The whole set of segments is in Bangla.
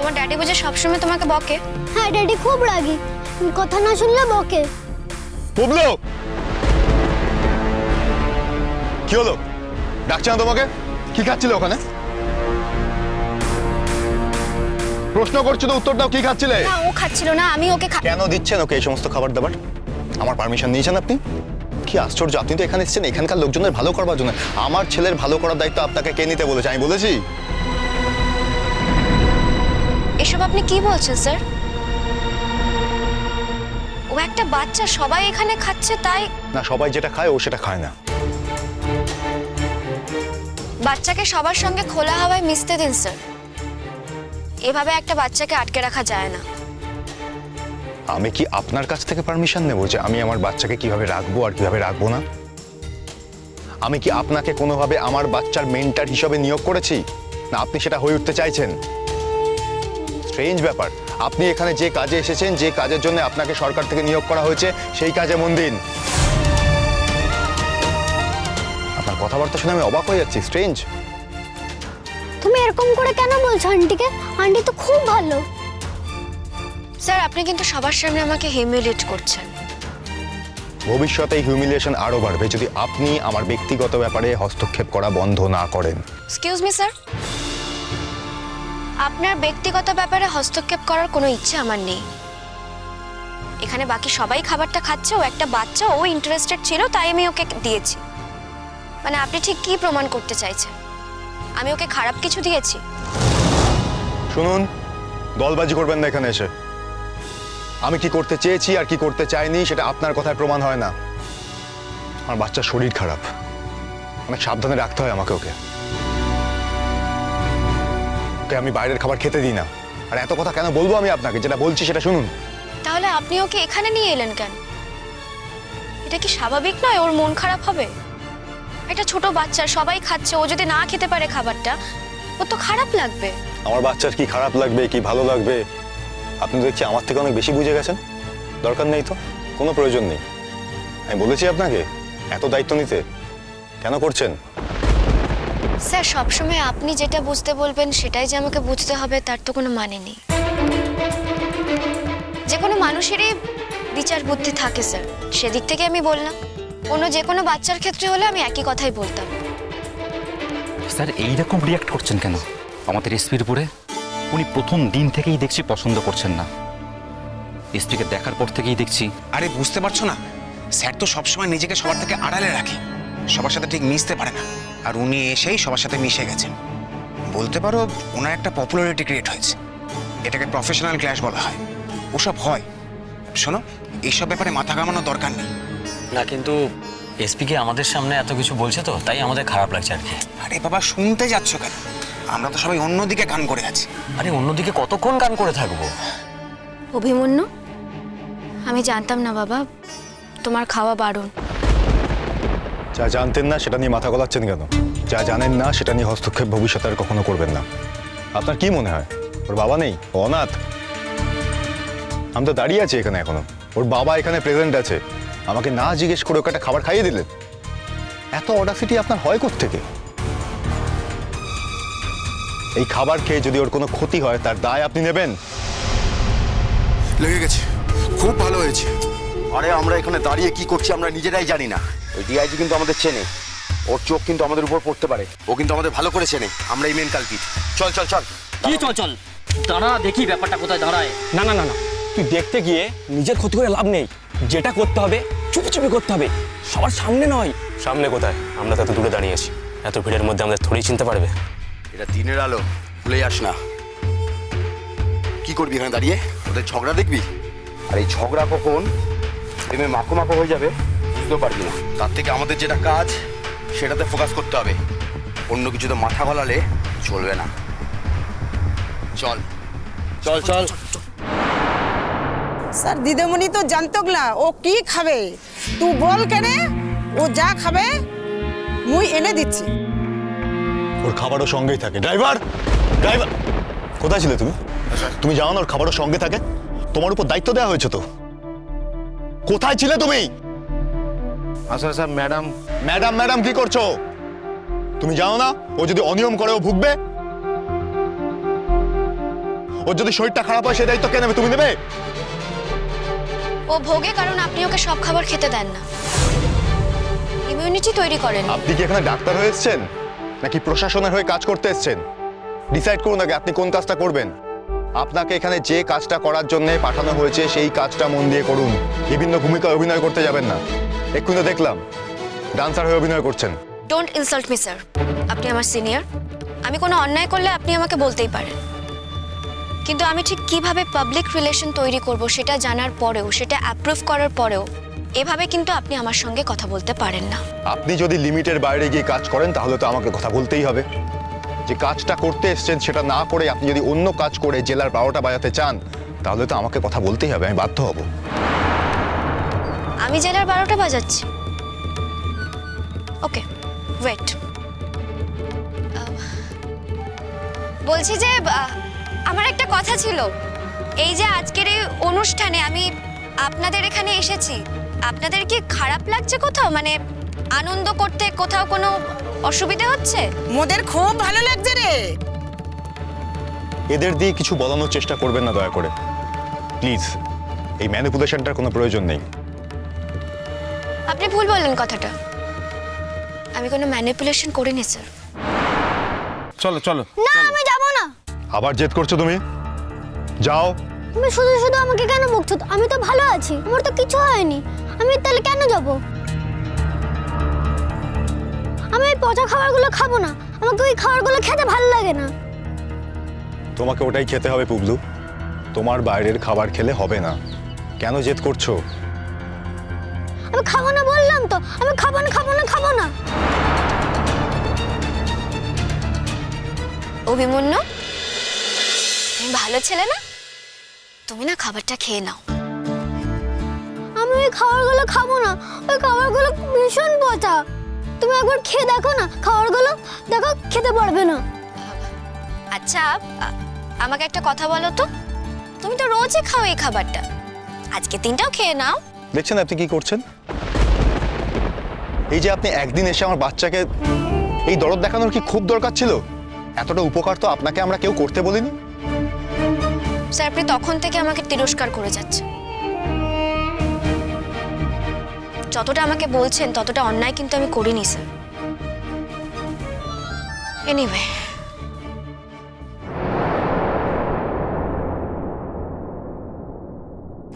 তোমার ড্যাডি বুঝে সবসময় তোমাকে বকে? হ্যাঁ, ড্যাডি খুব রাগী, কথা না শুনলে বকে। বুবলু, কি হলো? ডাকছে না তোমাকে? কি খাচ্ছিলে ওখানে? প্রশ্ন করছো তো উত্তর দাও, কি খাচ্ছিলে? না, ও খাচ্ছিল না, আমি ওকে কেন দিচ্ছেন ওকে এই সমস্ত খাবার দাবার? আমার পারমিশন নিয়েছেন আপনি? কি আশ্চর্য, আপনি তো এখানে এসেছেন এখানকার লোকজনের ভালো করবার জন্য। আমার ছেলের ভালো করার দায়িত্ব আপনাকে কে নিতে বলেছে? আমি বলেছি? এসব আপনি কি বলছেন স্যার? ও একটা বাচ্চা, সবাই এখানে খাচ্ছে তাই। না, সবাই যেটা খায় ও সেটা খায় না। বাচ্চাকে সবার সঙ্গে খোলা হাওয়ায় মিশতে দিন স্যার। এভাবে একটা বাচ্চাকে আটকে রাখা যায় না। আমি কি আপনার কাছ থেকে পারমিশন নেব যে আমি আমার বাচ্চাকে কিভাবে রাখবো আর কিভাবে রাখবো না? আমি কি আপনাকে কোনোভাবে আমার বাচ্চার মেন্টর হিসেবে নিয়োগ করেছি? না আপনি সেটা হয়ে উঠতে চাইছেন? স্ট্রেঞ্জ ব্যাপার। আপনি এখানে যে কাজে এসেছেন, যে কাজের জন্য আপনাকে সরকার থেকে নিয়োগ করা হয়েছে, সেই কাজে মন দিন। আপনার কথাবার্তা শুনে আমি অবাক হয়ে যাচ্ছি। স্ট্রেঞ্জ। তুমি এরকম করে কেন বলছো আন্টিকে? আন্টি তো খুব ভালো। স্যার, আপনি কিন্তু সবার সামনে আমাকে হিউমিলিয়েট করছেন। ভবিষ্যতে এই হিউমিলিয়েশন আরো বাড়বে যদি আপনি আমার ব্যক্তিগত ব্যাপারে হস্তক্ষেপ করা বন্ধ না করেন। এক্সকিউজ মি স্যার, আপনার ব্যক্তিগত ব্যাপারে হস্তক্ষেপ করার কোনো ইচ্ছে আমার নেই। এখানে বাকি সবাই খাবারটা খাচ্ছে, ও একটা বাচ্চা, ও ইন্টারেস্টেড ছিল তাই আমি ওকে দিয়েছি। মানে আপনি ঠিক কি প্রমাণ করতে চাইছেন? আমি ওকে খারাপ কিছু দিয়েছি? শুনুন, দলবাজি করবেন না এখানে এসে। আমি কি করতে চেয়েছি আর কি করতে চাইনি সেটা আপনার কথায় প্রমাণ হয় না। আমার বাচ্চার শরীর খারাপ, অনেক সাবধানে রাখতে হয় আমাকে ওকে। ওকে আমি বাইরের খাবার খেতে দিই না। আর এত কথা কেন বলবো আমি আপনাকে? যেটা বলছি সেটা শুনুন। তাহলে আপনি ওকে এখানে নিয়ে এলেন কেন? এটা কি স্বাভাবিক নয়? ওর মন খারাপ হবে? একটা ছোট বাচ্চা, সবাই খাচ্ছে, ও যদি না খেতে পারে খাবারটা, ও তো খারাপ লাগবে। আমার বাচ্চার কি খারাপ লাগবে কি ভালো লাগবে আপনি দেখছি আমার থেকে অনেক বেশি বুঝে গেছেন। দরকার নেই তো, কোনো প্রয়োজন নেই। আমি বলেছি আপনাকে এত দায়িত্ব নিতে। কেন করছেন? স্যার, সবসময় আপনি যেটা বুঝতে বলবেন সেটাই যে আমাকে বুঝতে হবে তার তো কোনো মানে নেই। যে কোনো মানুষেরই বিচার বুদ্ধি থাকে স্যার, সেদিক থেকে আমি বললাম। অন্য যে কোনো বাচ্চার ক্ষেত্রে হলে আমি একই কথাই বলতাম। স্যার এইরকম রিয়াক্ট করছেন কেন আমাদের এসপির উপরে? উনি প্রথম দিন থেকেই দেখছি পছন্দ করছেন না। এসপিকে দেখার পর থেকেই দেখছি। আরে বুঝতে পারছো না, স্যার তো সবসময় নিজেকে সবার থেকে আড়ালে রাখে, সবার সাথে ঠিক মিশতে পারে না। আর উনি এসেই সবার সাথে মিশে গেছেন। বলতে পারো ওনার একটা পপুলারিটি ক্রিয়েট হয়েছে। এটাকে প্রফেশনাল ক্ল্যাশ বলা হয়। ওসব হয়। শোনো, এইসব ব্যাপারে মাথা ঘামানোর দরকার নেই। না, কিন্তু এসপিকে আমাদের সামনে এত কিছু বলছে তো তাই আমাদের খারাপ লাগছে আর কি। আরে বাবা, শুনতে যাচ্ছ কেন? আমরা তো সবাই অন্যদিকে গান করে আছি। আরে অন্যদিকে কতক্ষণ গান করে থাকবো? অভিমন্যু, আমি জানতাম না বাবা তোমার খাওয়া বারণ। যা জানতেন না সেটা নিয়ে মাথা গলাচ্ছেন কেন? যা জানেন না সেটা নিয়ে হস্তক্ষেপ ভবিষ্যতে আর কখনো করবেন না। আপনার কি মনে হয় ওর বাবা নেই, ও অনাথ? আমি তো দাঁড়িয়ে আছি এখানে এখনো, ওর বাবা এখানে প্রেজেন্ট আছে। আমাকে না জিজ্ঞেস করে ওকে একটা খাবার খাইয়ে দিলেন। এত অডাসিটি আপনার হয় কোত্থেকে? এই খাবার খেয়ে যদি ওর কোনো ক্ষতি হয় তার দায় আপনি নেবেন? লেগে গেছে, খুব ভালো হয়েছে। আরে আমরা এখানে দাঁড়িয়ে কি করছি আমরা নিজেরাই জানি না। ওই ডিআইজি কিন্তু আমাদের চেনে, ওর চোখ কিন্তু আমাদের উপর পড়তে পারে। ও কিন্তু আমাদের ভালো করে চেনে, আমরা এই মেন কালপিট। চল চল চল। কি চল চল? দাঁড়া দেখি ব্যাপারটা কোথায় দাঁড়ায়। না না না না, তুই দেখতে গিয়ে নিজের ক্ষতি করে লাভ নেই। যেটা করতে হবে চুপি চুপি করতে হবে, সবার সামনে নয়। সামনে কোথায়? আমরা তো এত দূরে দাঁড়িয়ে আছি, এত ভিড়ের মধ্যে আমাদের থোড়ি চিনতে পারবে? এটা দিনের আলো, ভুলে যাস না। কি করবি এখানে দাঁড়িয়ে? ওদের ঝগড়া দেখবি? আর এই ঝগড়া কখন প্রেমে মাখো মাখো হয়ে যাবে বুঝতেও পারবি না। তার থেকে আমাদের যেটা কাজ সেটাতে ফোকাস করতে হবে। অন্য কিছুতে মাথা গলালে চলবে না। চল চল চল। স্যার দিদিমণি তো জানতো না ও কি খাবে। তুই বল কেনে, ও যা খাবে মুই এনে দিচ্ছি। ওর খাবারও সঙ্গেই থাকে। ড্রাইভার, ড্রাইভার কোথায় ছিলে তুমি? তুমি জানো না ওর খাবারও সঙ্গে থাকে? তোমার উপর দায়িত্ব দেওয়া হয়েছে তো। কোথায় ছিলে তুমি? আচ্ছা স্যার, ম্যাডাম। ম্যাডাম ম্যাডাম কি করছো? তুমি জানো না ও যদি অনিয়ম করে ও ভুগবে? ওর যদি শরীরটা খারাপ হয় সেই দায়িত্ব কে নেবে? তুমি নেবে? ও ভোগে কারণ আপনি ওকে সব খাবার খেতে দেন না, ইমিউনিটি তৈরি করেন। আপনি কি এখানে ডাক্তার হয়ে এসেছেন নাকি প্রশাসনের হয়ে কাজ করতে এসেছেন? ডিসাইড করুন আগে আপনি কোন কাজটা করবেন। আপনাকে এখানে যে কাজটা করার জন্য পাঠানো হয়েছে সেই কাজটা মন দিয়ে করুন। বিভিন্ন ভূমিকায় অভিনয় করতে যাবেন না। এক্ষুনি তো দেখলাম ডান্সার হয়ে অভিনয় করছেন। ডোন্ট ইনসাল্ট মি স্যার, আপনি আমার সিনিয়র, আমি কোনো অন্যায় করলে আপনি আমাকে বলতেই পারেন, কিন্তু আমি ঠিক কিভাবে পাবলিক রিলেশন তৈরি করব সেটা জানার পরেও, সেটা অ্যাপ্রুভ করার পরেও এভাবে কিন্তু আপনি আমার সঙ্গে কথা বলতে পারেন না। আপনি যদি লিমিটের বাইরে গিয়ে কাজ করেন তাহলে তো আমাকে কথা বলতেই হবে। যে কাজটা করতে এসেছেন সেটা না করে আপনি যদি অন্য কাজ করে জেলার 12টা বাজাতে চান তাহলে তো আমাকে কথা বলতেই হবে, আমি বাধ্য হব। আমি জেলার 12টা বাজাচ্ছি? ওকে, ওয়েট। বলছি যে আমার একটা কথা ছিল, এই যে আজকের এই অনুষ্ঠানে আমি আপনাদের এখানে এসেছি, আপনাদের কি খারাপ লাগছে কোথাও? মানে আনন্দ করতে কোথাও কোনো অসুবিধা হচ্ছে? মোদের খুব ভালো লাগছে রে। এদের দিয়ে কিছু বলানোর চেষ্টা করবেন না দয়া করে, প্লিজ। এই ম্যানিপুলেশনটার কোনো প্রয়োজন নেই। আপনি ভুল বললেন কথাটা, আমি কোনো ম্যানিপুলেশন করিনি স্যার। চলো চলো। না আমি যাব না। আবার জেদ করছো তুমি? যাও। তুমি শুধু শুধু আমাকে কেন বকছো? আমি তো ভালো আছি, আমার তো কিছু হয়নি, আমি তাহলে কেন যাব? আমি এই পচা খাবারগুলো খাবো না, আমাকে ওই খাবারগুলো খেতে ভালো লাগে না। তোমাকে ওটাই খেতে হবে পুবলু, তোমার বাইরের খাবার খেলে হবে না। কেন জেদ করছো? আমি খাবো না বললাম তো, আমি খাবো না খাবো না খাবো না। অভিমন্যু, তুমি ভালো ছেলে না, তুমি না খাবারটা খেয়ে নাও। আমি ওই খাবারগুলো খাবো না, ওই খাবারগুলো ভীষণ পচা। তুমি একবার খেয়ে দেখো না খাবারগুলো, দেখো খেতে পারবে না। আচ্ছা আমাকে একটা কথা বলো তো, তুমি তো রোজই খাও এই খাবারটা, আজকে 3টাও খেয়ে নাও। দেখছেন আপনি কি করছেন? এই যে আপনি একদিন এসে আমার বাচ্চাকে এই দরদ দেখানোর কি খুব দরকার ছিল? এতটা উপকার তো আপনাকে আমরা কেউ করতে বলিনি। স্যার আপনি তখন থেকে আমাকে তিরস্কার করে যাচ্ছেন। যতটা আমাকে বলছেন ততটা অন্যায় কিন্তু আমি করিনি স্যার। এনিওয়ে,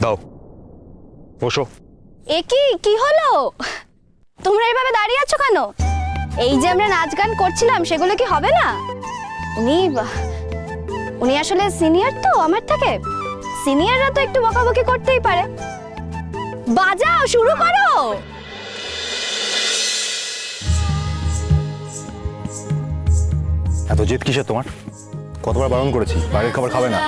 দাও বসো। এ কি হলো? তোমরা এইভাবে দাঁড়িয়ে আছো কেন? এই যে আমরা নাচ গান করছিলাম সেগুলো কি হবে না? উনি আসলে সিনিয়র তো আমার থেকে, সিনিয়ররা তো একটু বকাবকি করতেই পারে। বাজাও, শুরু করো। এত জেদ কিসের তোমার? কতবার বারণ করেছি বাইরের খাবার খাবে না।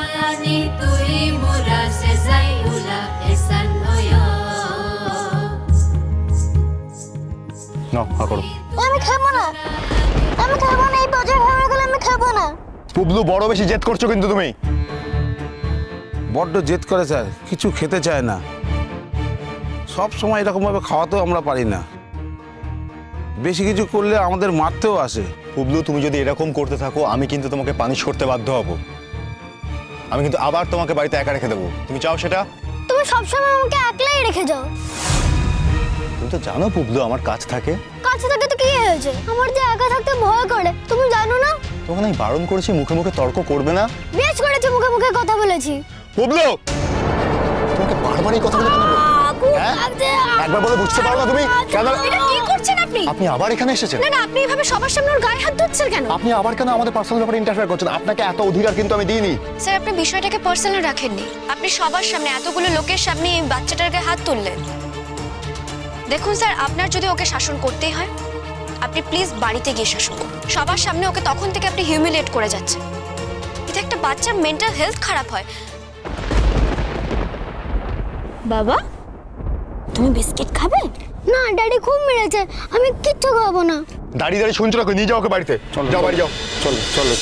নাও, হা করো। আমি খাবো না, আমি খাবো না, এই পচা খাবারগুলো আমি খাবো না। পুবলু বড় বেশি জেদ করছো কিন্তু তুমি। বড্ড জেদ করে স্যার, কিছু খেতে চায় না। সব সময় এরকমভাবে খাওয়াতেও আমরা পারি না, বেশি কিছু করলে আমাদের মারতেও আসে। পুবলু তুমি যদি এরকম করতে থাকো আমি কিন্তু তোমাকে পানিশ করতে বাধ্য হব। আমি কিন্তু আবার তোমাকে বাড়িতে একা রেখে দেবো। তুমি চাও সেটা? তুমি সবসময় আমাকে একলাই রেখে যাও। তুমি তো জানো পুবলু আমার কাজ থাকে। কাছে থাকে তো কি হয়েছে? আমার যে একা থাকতে ভয় করে, তুমি জানো না? তোমাকে আমি বারণ করেছি মুখে মুখে তর্ক করবে না। বেশ করেছি, মুখে মুখে কথা বলেছি। পুবলু তোমাকে বারবার এই কথাগুলো কেন বলবো? একবার বলে বুঝতে পারো না তুমি? কেন এটা কি করছেন আপনি? আপনি আবার এখানে এসেছেন? না আপনি এভাবে সবার সামনে ওর গায়ে হাত দিচ্ছেন কেন? আপনি আবার কেন আমাদের পার্সোনাল ব্যাপারে ইন্টারফেয়ার করছেন? আপনাকে এত অধিকার কিন্তু আমি দিইনি। স্যার আপনি বিষয়টাকে পার্সোনাল রাখেননি, আপনি সবার সামনে এতগুলো লোকের সামনে এই বাচ্চাটার গায়ে হাত তুললেন। দেখুন স্যার, আপনার যদি ওকে শাসন করতেই হয় আপনি প্লিজ বাড়িতে গিয়ে শাসন করুন। সবার সামনে ওকে তখন থেকে আপনি হিউমিলিয়েট করে যাচ্ছেন। এটা একটা বাচ্চার মেন্টাল হেলথ খারাপ হয়। বাবা তুমি বিস্কিট খাবে? না ড্যাডি খুব মেরেছে, আমি কিচ্ছু খাবো না। দাঁড়িয়ে দাঁড়িয়ে শুনছো না, নিয়ে যাও ওকে বাড়িতে। যাও বাড়ি যাও। চলো চলো।